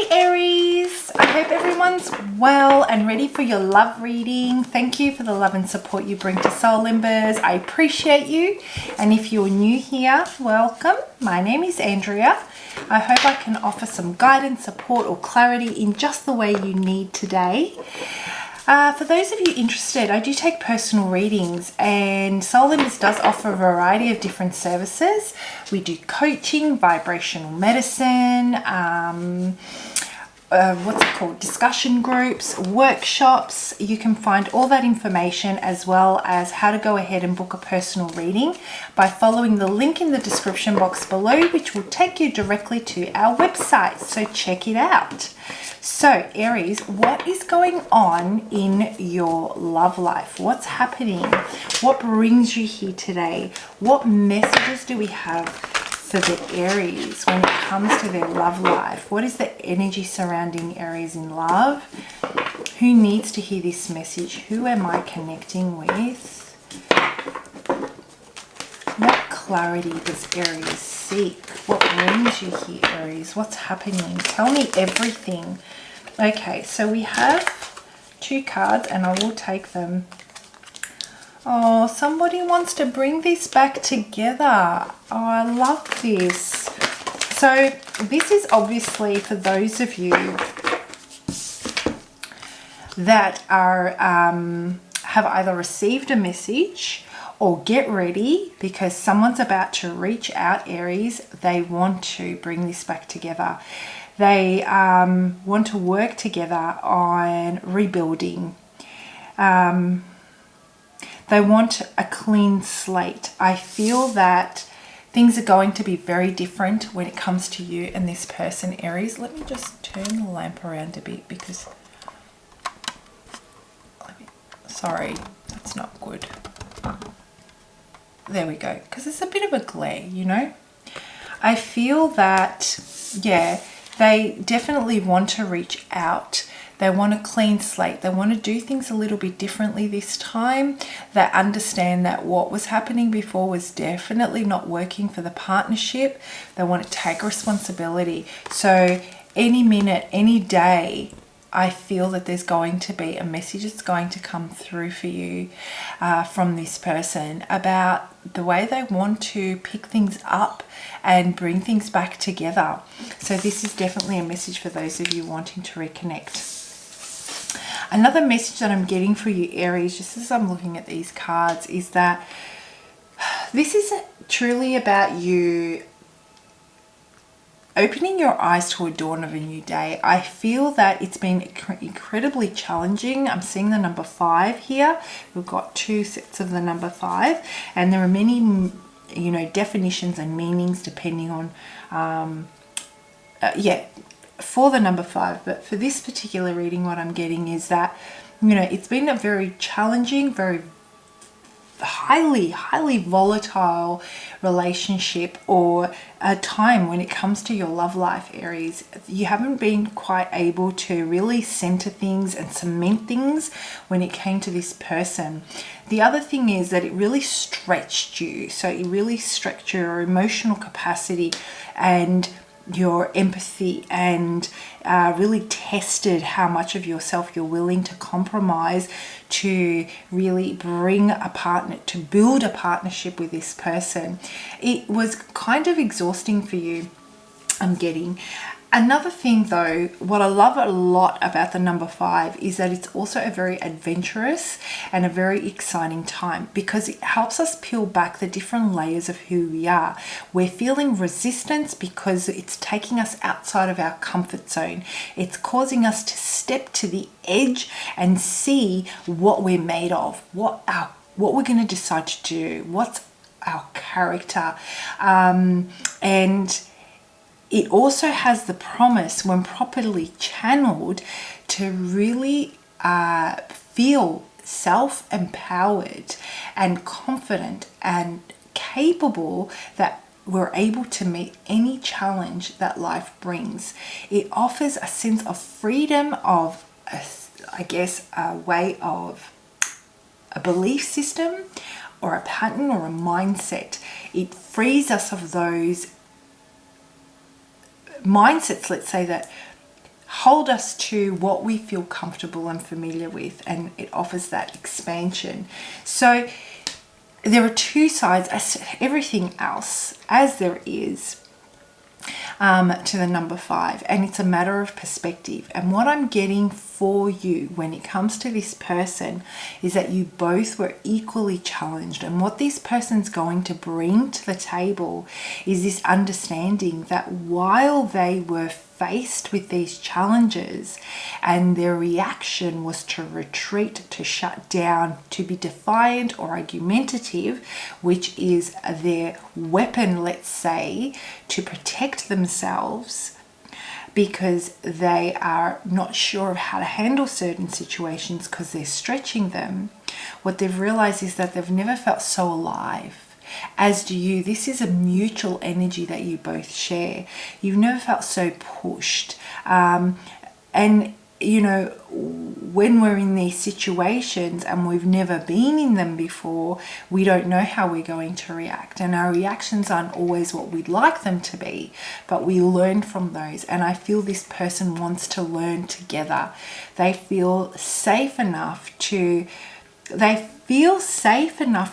Hey Aries, I hope everyone's well and ready for your love reading. Thank you for the love and support you bring to Soul Embers. I appreciate you. And if you're new here, welcome. My name is Andrea. I hope I can offer some guidance, support or clarity in just the way you need today. For those of you interested, I do take personal readings, and Soul Embers does offer a variety of different services. We do coaching, vibrational medicine, discussion groups, workshops. You can find all that information as well as how to go ahead and book a personal reading by following the link in the description box below, which will take you directly to our website. So check it out. So Aries, what is going on in your love life? What's happening? What brings you here today? What messages do we have for the Aries when it comes to their love life? What is the energy surrounding Aries in love? Who needs to hear this message? Who am I connecting with? What clarity does Aries seek? What brings you here, Aries? What's happening? Tell me everything. Okay, so we have two cards and I will take them. Oh, somebody wants to bring this back together. Oh, I love this. So this is obviously for those of you that are have either received a message or get ready because someone's about to reach out, Aries. They want to bring this back together. They want to work together on rebuilding. They want a clean slate. I feel that things are going to be very different when it comes to you and this person, Aries. Let me just turn the lamp around a bit because... Sorry, that's not good. There we go. Because there's a bit of a glare, you know. I feel that, yeah, they definitely want to reach out. They want a clean slate. They want to do things a little bit differently this time. They understand that what was happening before was definitely not working for the partnership. They want to take responsibility. So any minute, any day, I feel that there's going to be a message that's going to come through for you from this person about the way they want to pick things up and bring things back together. So this is definitely a message for those of you wanting to reconnect. Another message that I'm getting for you, Aries, just as I'm looking at these cards, is that this is truly about you opening your eyes to a dawn of a new day. I feel that it's been incredibly challenging. I'm seeing the number 5 here. We've got 2 sets of the number 5, and there are many, you know, definitions and meanings depending on, for the number 5. But for this particular reading, what I'm getting is that, you know, it's been a very challenging, very highly volatile relationship or a time when it comes to your love life, Aries. You haven't been quite able to really center things and cement things when it came to this person. The other thing is that it really stretched you. So it really stretched your emotional capacity and your empathy, and really tested how much of yourself you're willing to compromise to really bring a partner, to build a partnership with this person. It was kind of exhausting for you, I'm getting. Another thing though, what I love a lot about the number 5 is that it's also a very adventurous and a very exciting time because it helps us peel back the different layers of who we are. We're feeling resistance because it's taking us outside of our comfort zone. It's causing us to step to the edge and see what we're made of, what we're going to decide to do, what's our character, and it also has the promise, when properly channeled, to really feel self-empowered and confident and capable that we're able to meet any challenge that life brings. It offers a sense of freedom, of, a way of a belief system or a pattern or a mindset. It frees us of those mindsets, let's say, that hold us to what we feel comfortable and familiar with, and it offers that expansion. So there are two sides, as everything else, as there is to the number 5, and it's a matter of perspective. And what I'm getting for you when it comes to this person is that you both were equally challenged, and what this person's going to bring to the table is this understanding that while they were faced with these challenges and their reaction was to retreat, to shut down, to be defiant or argumentative, which is their weapon, let's say, to protect themselves because they are not sure of how to handle certain situations because they're stretching them, what they've realized is that they've never felt so alive. As do you. This is a mutual energy that you both share. You've never felt so pushed. And, you know, when we're in these situations and we've never been in them before, we don't know how we're going to react. And our reactions aren't always what we'd like them to be, but we learn from those. And I feel this person wants to learn together. They feel safe enough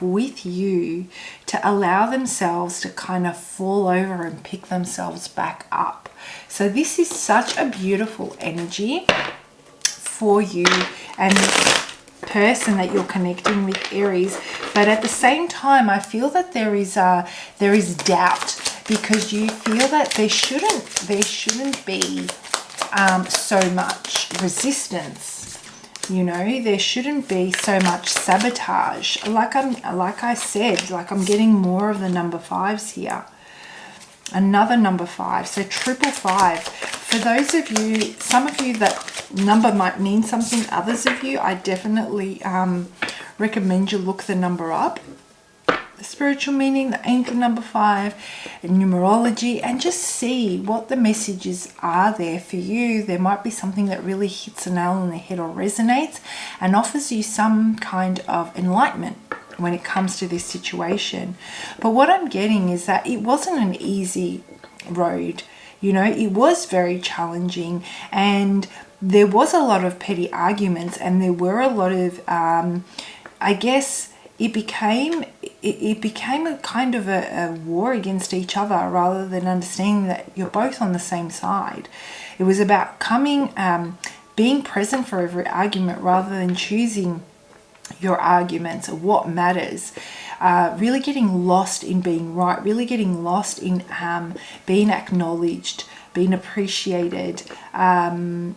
with you to allow themselves to kind of fall over and pick themselves back up. So this is such a beautiful energy for you and this person that you're connecting with, Aries. But at the same time, I feel that there is doubt, because you feel that there shouldn't be so much resistance. You know, there shouldn't be so much sabotage. Like I said, I'm getting more of the number 5s here. Another number 5, so 555. For those of you, some of you, that number might mean something. Others of you, I definitely recommend you look the number up. The spiritual meaning, the angel number 5, and numerology, and just see what the messages are there for you. There might be something that really hits a nail on the head or resonates and offers you some kind of enlightenment when it comes to this situation. But what I'm getting is that it wasn't an easy road. You know, it was very challenging, and there was a lot of petty arguments, and there were a lot of, I guess, it became a kind of a war against each other rather than understanding that you're both on the same side. It was about being present for every argument rather than choosing your arguments or what matters. Really getting lost in being right, really getting lost in being acknowledged, being appreciated, and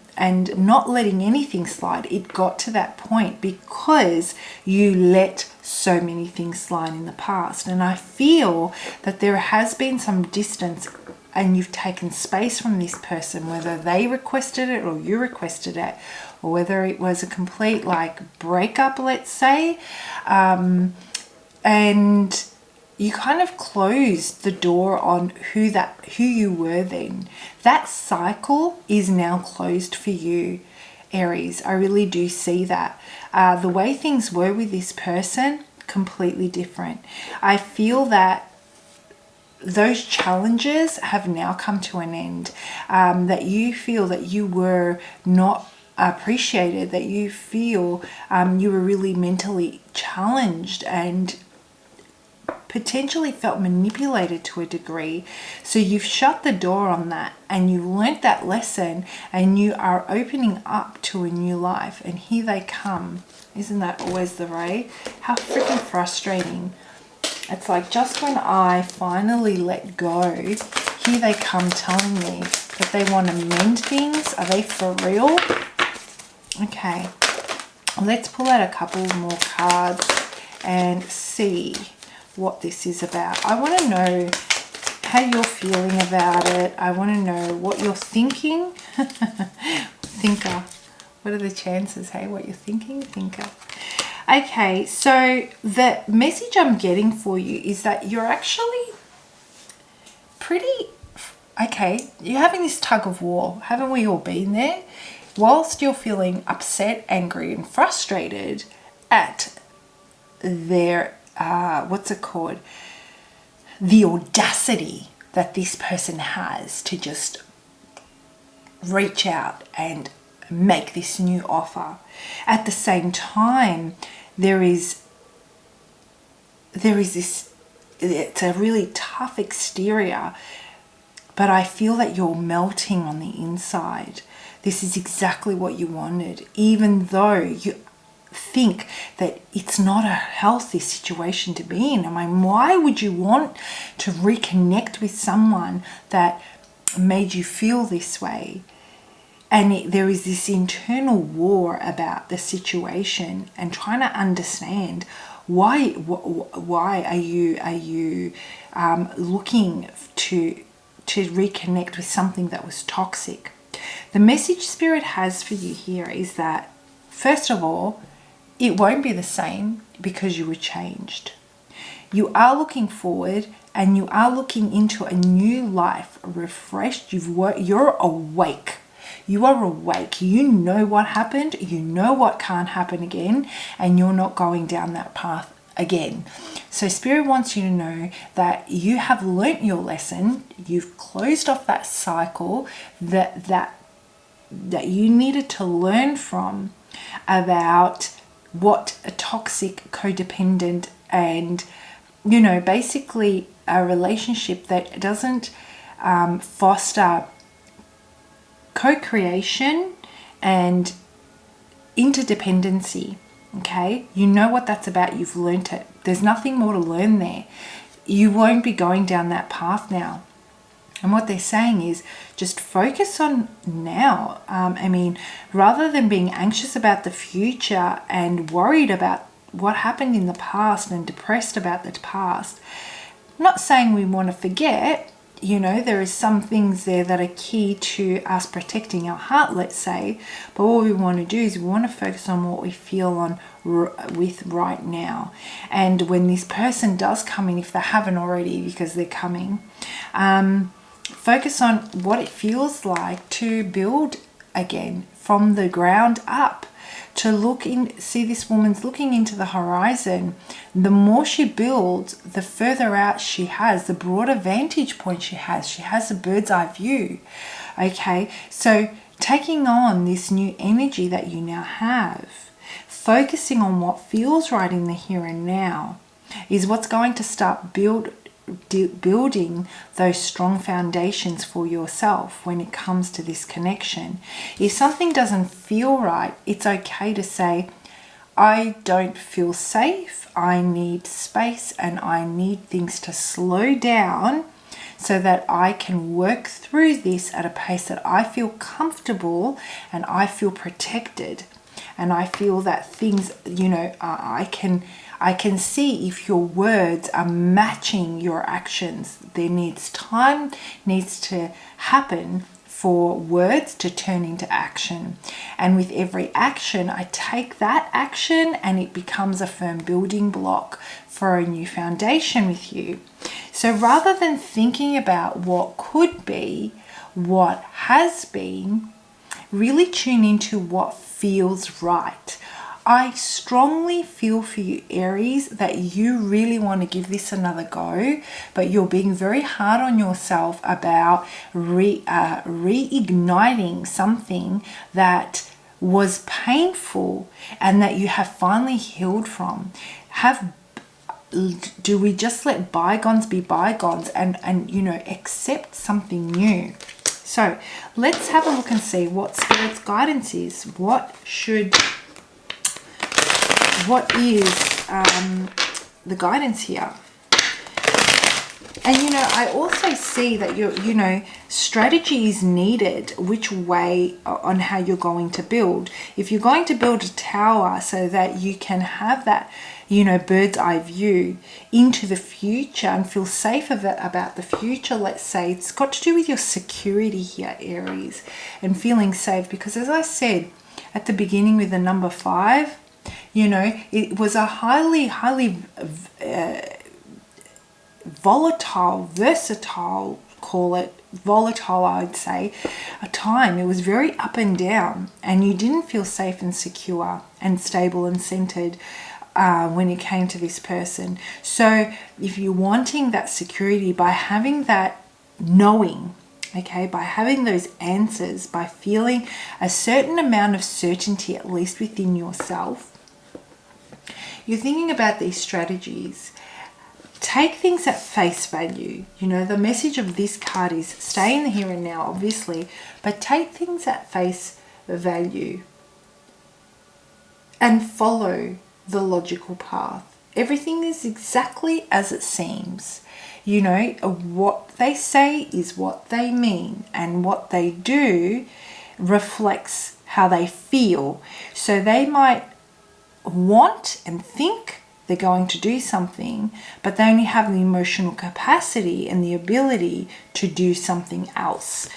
not letting anything slide. It got to that point because you let so many things slide in the past. And I feel that there has been some distance and you've taken space from this person, whether they requested it or you requested it, or whether it was a complete breakup, let's say, and you kind of closed the door on who you were then. That cycle is now closed for you, Aries. I really do see that. The way things were with this person, completely different. I feel that those challenges have now come to an end, that you feel that you were not appreciated, that you feel you were really mentally challenged and potentially felt manipulated to a degree. So you've shut the door on that and you've learnt that lesson and you are opening up to a new life, and here they come. Isn't that always the way? How freaking frustrating. It's like, just when I finally let go, here they come telling me that they want to mend things. Are they for real? Okay, let's pull out a couple more cards and see what this is about. I want to know how you're feeling about it. I want to know what you're thinking. Thinker. What are the chances, hey? What you're thinking? Thinker. Okay, so the message I'm getting for you is that you're actually pretty... Okay, you're having this tug of war. Haven't we all been there? Whilst you're feeling upset, angry, and frustrated at their... what's it called? The audacity that this person has to just reach out and make this new offer. At the same time, there is this, it's a really tough exterior, but I feel that you're melting on the inside. This is exactly what you wanted, even though you think that it's not a healthy situation to be in. I mean, why would you want to reconnect with someone that made you feel this way? And there is this internal war about the situation and trying to understand why are you looking to reconnect with something that was toxic. The message Spirit has for you here is that, first of all, it won't be the same because you were changed. You are looking forward and you are looking into a new life, refreshed. You're awake. You are awake. You know what happened. You know what can't happen again. And you're not going down that path again. So Spirit wants you to know that you have learnt your lesson. You've closed off that cycle that you needed to learn from, about what a toxic, codependent, and basically a relationship that doesn't foster co-creation and interdependency. Okay, you know what that's about. You've learnt it. There's nothing more to learn there. You won't be going down that path now. And what they're saying is just focus on now. Rather than being anxious about the future and worried about what happened in the past and depressed about the past. I'm not saying we want to forget. There is some things there that are key to us protecting our heart, let's say. But what we want to do is we want to focus on what we feel with right now. And when this person does come in, if they haven't already, because they're coming, focus on what it feels like to build again from the ground up. To see this woman's looking into the horizon. The more she builds, the further out she has, the broader vantage point she has. She has a bird's eye view. Okay, so taking on this new energy that you now have, focusing on what feels right in the here and now, is what's going to start building those strong foundations for yourself when it comes to this connection. If something doesn't feel right, it's okay to say, I don't feel safe, I need space, and I need things to slow down so that I can work through this at a pace that I feel comfortable and I feel protected. And I feel that things, I can see if your words are matching your actions. There needs to happen for words to turn into action. And with every action, I take that action and it becomes a firm building block for a new foundation with you. So rather than thinking about what could be, what has been, really tune into what feels right. I strongly feel for you, Aries, that you really want to give this another go, but you're being very hard on yourself about reigniting something that was painful and that you have finally healed from. Do we just let bygones be bygones and accept something new? So let's have a look and see what Spirit's guidance is. What is the guidance here? And I also see that strategy is needed, which way on how you're going to build. If you're going to build a tower so that you can have that bird's eye view into the future and feel safe about the future, let's say, it's got to do with your security here, Aries, and feeling safe. Because as I said at the beginning with the number 5, it was a highly versatile, call it volatile, I'd say, a time. It was very up and down, and you didn't feel safe and secure and stable and centered when it came to this person. So if you're wanting that security by having that knowing Okay, by having those answers, by feeling a certain amount of certainty, at least within yourself, you're thinking about these strategies. Take things at face value. You know, the message of this card is stay in the here and now, obviously, but take things at face value and follow the logical path. Everything is exactly as it seems. You know, what they say is what they mean, and what they do reflects how they feel. So they might want and think they're going to do something, but they only have the emotional capacity and the ability to do something else.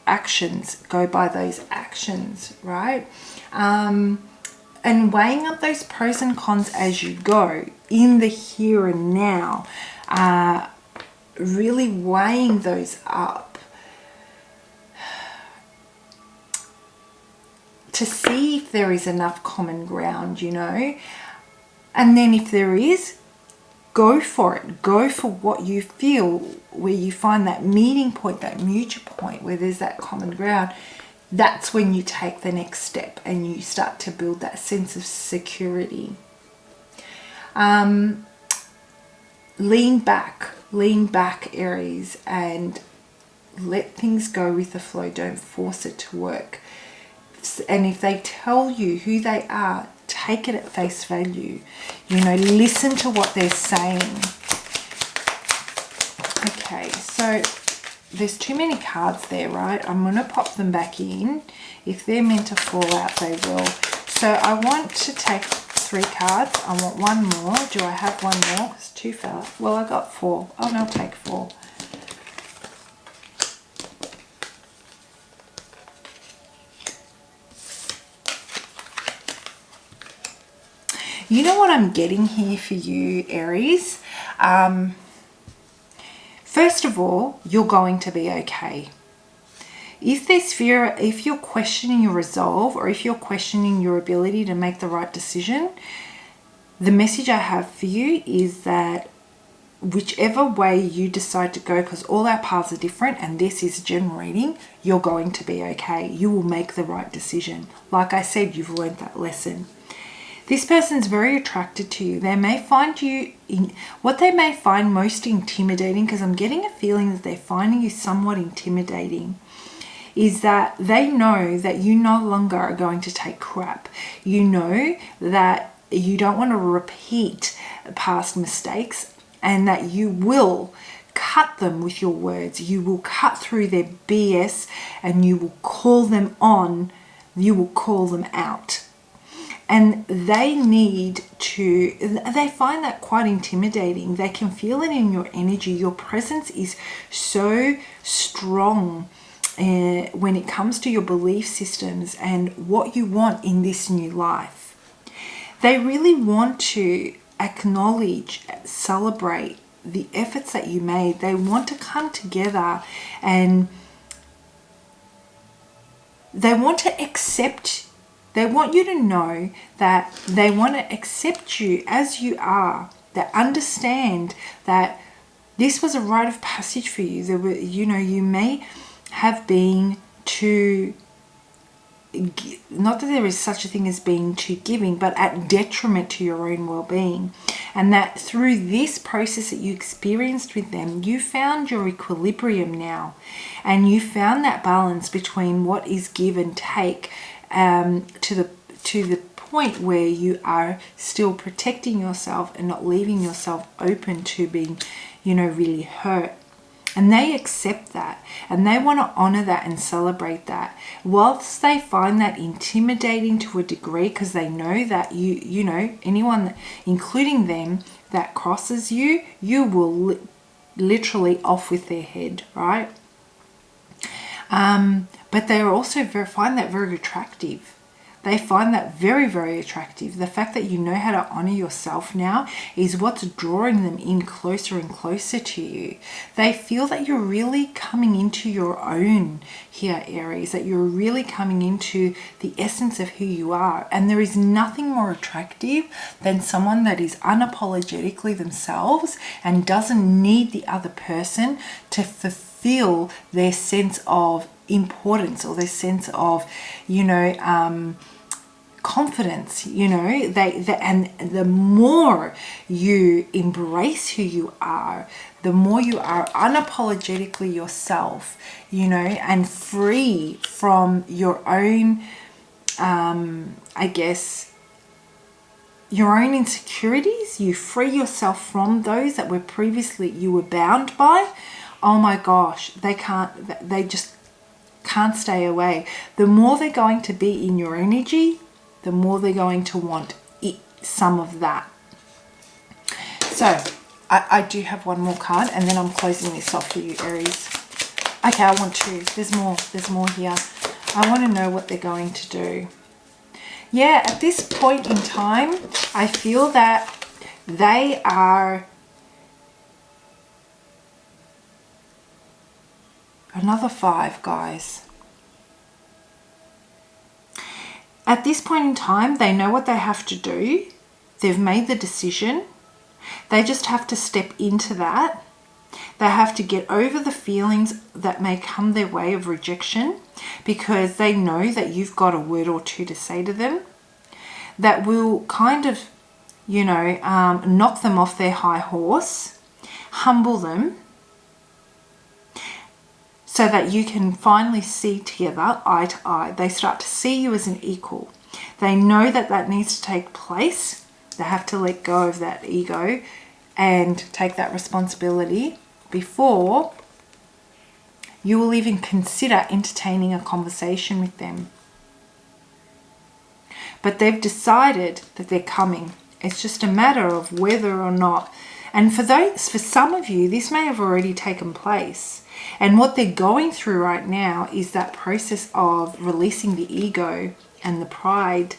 Actions, go by those actions, right? And weighing up those pros and cons as you go in the here and now. Really weighing those up to see if there is enough common ground, you know. And then if there is, go for it. Go for what you feel, where you find that meeting point, that mutual point, where there's that common ground. That's when you take the next step and you start to build that sense of security. Lean back, Aries, and let things go with the flow. Don't force it to work. And if they tell you who they are, take it at face value. You know, listen to what they're saying. Okay, so there's too many cards there, right? I'm going to pop them back in. If they're meant to fall out, they will. So I want to take 3 cards. I want one more. Do I have one more? It's 2 fell out. Well, I got 4. Oh, no, I'll take 4. You know what I'm getting here for you, Aries? First of all, you're going to be okay. If there's fear, if you're questioning your resolve, or if you're questioning your ability to make the right decision, the message I have for you is that whichever way you decide to go, because all our paths are different and this is a general reading, you're going to be okay. You will make the right decision. Like I said, you've learned that lesson. This person's very attracted to you. They may find you in what they may find most intimidating, because I'm getting a feeling that they're finding you somewhat intimidating, is that they know that you no longer are going to take crap. You know that you don't want to repeat past mistakes, and that you will cut them with your words. You will cut through their BS, and you will call them on. You will call them out. And they find that quite intimidating. They can feel it in your energy. Your presence is so strong when it comes to your belief systems and what you want in this new life. They really want to acknowledge, celebrate the efforts that you made. They want to come together and they want to accept. They want you to know that they want to accept you as you are. They understand that this was a rite of passage for you. There were, you know, you may have been too, not that there is such a thing as being too giving, but at detriment to your own well-being. And that through this process that you experienced with them, you found your equilibrium now. And you found that balance between what is give and take, to the point where you are still protecting yourself and not leaving yourself open to being, you know, really hurt. And they accept that, and they want to honor that and celebrate that. Whilst they find that intimidating to a degree, because they know that you know, anyone, including them, that crosses you, you will literally off with their head, right? But they also find that very attractive. They find that very, very attractive. The fact that you know how to honor yourself now is what's drawing them in closer and closer to you. They feel that you're really coming into your own here, Aries, that you're really coming into the essence of who you are. And there is nothing more attractive than someone that is unapologetically themselves and doesn't need the other person to fulfill feel their sense of importance or their sense of, confidence. And the more you embrace who you are, the more you are unapologetically yourself, and free from your own, your own insecurities. You free yourself from those that were previously you were bound by. Oh my gosh, they just can't stay away. The more they're going to be in your energy, the more they're going to want some of that. So I do have one more card, and then I'm closing this off for you, Aries. Okay, I want two. There's more here. I want to know what they're going to do. Yeah, at this point in time, I feel that they are another 5, guys. At this point in time, they know what they have to do. They've made the decision. They just have to step into that. They have to get over the feelings that may come their way of rejection, because they know that you've got a word or two to say to them that will kind of, knock them off their high horse, humble them, so that you can finally see together eye to eye. They start to see you as an equal. They know that that needs to take place. They have to let go of that ego and take that responsibility before you will even consider entertaining a conversation with them. But they've decided that they're coming. It's just a matter of whether or not. And for some of you, this may have already taken place. And what they're going through right now is that process of releasing the ego and the pride.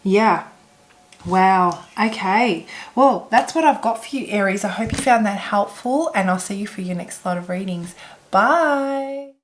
Yeah. Wow. Okay. Well, that's what I've got for you, Aries. I hope you found that helpful, and I'll see you for your next lot of readings. Bye.